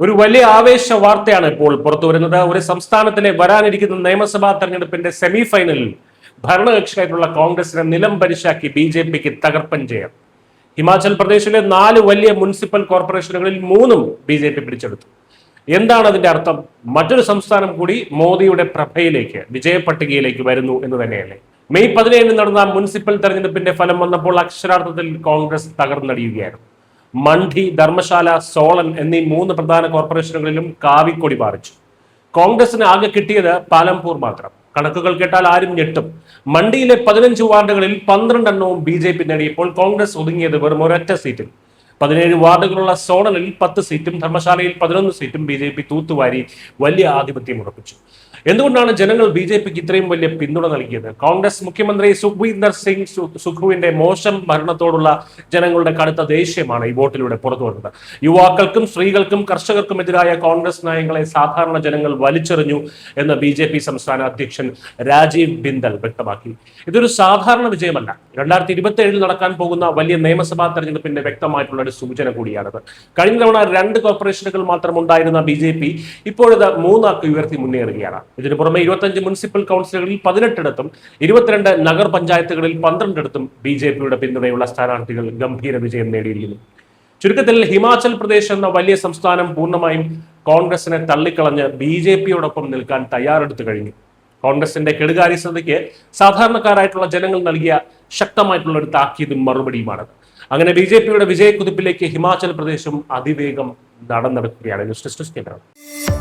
ഒരു വലിയ ആവേശ വാർത്തയാണ് ഇപ്പോൾ പുറത്തു വരുന്നത്. ഒരു സംസ്ഥാനത്തിലെ വരാനിരിക്കുന്ന നിയമസഭാ തെരഞ്ഞെടുപ്പിന്റെ സെമി ഫൈനലിൽ ഭരണകക്ഷിയായിട്ടുള്ള കോൺഗ്രസിനെ നിലം പരിശാക്കി ബി.ജെ.പിക്ക് തകർപ്പൻ ജയം. ഹിമാചൽ പ്രദേശിലെ 4 വലിയ മുനിസിപ്പൽ കോർപ്പറേഷനുകളിൽ 3 ബി.ജെ.പി പിടിച്ചെടുത്തു. എന്താണ് അതിന്റെ അർത്ഥം? മറ്റൊരു സംസ്ഥാനം കൂടി മോദിയുടെ പ്രഭയിലേക്ക്, വിജയപട്ടികയിലേക്ക് വരുന്നു എന്ന് തന്നെയല്ലേ? മെയ് 17 നടന്ന മുനിസിപ്പൽ തെരഞ്ഞെടുപ്പിന്റെ ഫലം വന്നപ്പോൾ അക്ഷരാർത്ഥത്തിൽ കോൺഗ്രസ് തകർന്നടിയുകയായിരുന്നു. മണ്ഡി, ധർമ്മശാല, സോളൻ എന്നീ 3 പ്രധാന കോർപ്പറേഷനുകളിലും കാവിക്കൊടി പാറിച്ചു. കോൺഗ്രസിന് ആകെ കിട്ടിയത് പാലംപൂർ മാത്രം. കണക്കുകൾ കേട്ടാൽ ആരും ഞെട്ടും. മണ്ഡിയിലെ 15 വാർഡുകളിൽ 12 എണ്ണവും ബി.ജെ.പി നേടിയപ്പോൾ കോൺഗ്രസ് ഒതുങ്ങിയത് വെറും ഒരൊറ്റ സീറ്റിൽ. 17 വാർഡുകളുള്ള സോണലിൽ 10 സീറ്റും ധർമ്മശാലയിൽ 11 സീറ്റും ബി.ജെ.പി തൂത്തുവാരി വലിയ ആധിപത്യം ഉറപ്പിച്ചു. എന്തുകൊണ്ടാണ് ജനങ്ങൾ ബി.ജെ.പിക്ക് ഇത്രയും വലിയ പിന്തുണ നൽകിയത്? കോൺഗ്രസ് മുഖ്യമന്ത്രി സുഖ്വീന്ദർ സിംഗ് സുഖുവിന്റെ മോശം ഭരണത്തോടുള്ള ജനങ്ങളുടെ കടുത്ത ദേഷ്യമാണ് ഈ വോട്ടിലൂടെ പുറത്തു വരുന്നത്. യുവാക്കൾക്കും സ്ത്രീകൾക്കും കർഷകർക്കും എതിരായ കോൺഗ്രസ് നയങ്ങളെ സാധാരണ ജനങ്ങൾ വലിച്ചെറിഞ്ഞു എന്ന് ബി.ജെ.പി സംസ്ഥാന അധ്യക്ഷൻ രാജീവ് ബിന്ദൽ വ്യക്തമാക്കി. ഇതൊരു സാധാരണ വിജയമല്ല. 2027 നടക്കാൻ പോകുന്ന വലിയ നിയമസഭാ തെരഞ്ഞെടുപ്പിന്റെ വ്യക്തമായിട്ടുള്ള ഒരു സൂചന കൂടിയാണത്. കഴിഞ്ഞ തവണ 2 കോർപ്പറേഷനുകൾ മാത്രം ഉണ്ടായിരുന്ന ബി.ജെ.പി ഇപ്പോഴത് 3 ആക്കി ഉയർത്തി മുന്നേറുകയാണ്. ഇതിനു പുറമെ 25 മുനിസിപ്പൽ കൗൺസിലുകളിൽ 18 22 നഗർ പഞ്ചായത്തുകളിൽ 12 ബി.ജെ.പിയുടെ പിന്തുണയുള്ള സ്ഥാനാർത്ഥികൾ ഗംഭീര വിജയം നേടിയിരിക്കുന്നു. ചുരുക്കത്തിൽ ഹിമാചൽ പ്രദേശ് എന്ന വലിയ സംസ്ഥാനം പൂർണ്ണമായും കോൺഗ്രസിനെ തള്ളിക്കളഞ്ഞ് ബി.ജെ.പിയോടൊപ്പം നിൽക്കാൻ തയ്യാറെടുത്തു കഴിഞ്ഞു. കോൺഗ്രസിന്റെ കെടുകാര്യസ്ഥതയ്ക്ക് സാധാരണക്കാരായിട്ടുള്ള ജനങ്ങൾ നൽകിയ ശക്തമായിട്ടുള്ള ഒരു താക്കീതും മറുപടിയുമാണ്. അങ്ങനെ ബി.ജെ.പിയുടെ വിജയക്കുതിപ്പിലേക്ക് ഹിമാചൽ പ്രദേശും അതിവേഗം നടന്നെടുക്കുകയാണ്. ന്യൂസ് ഡെസ്ക് കേന്ദ്രം.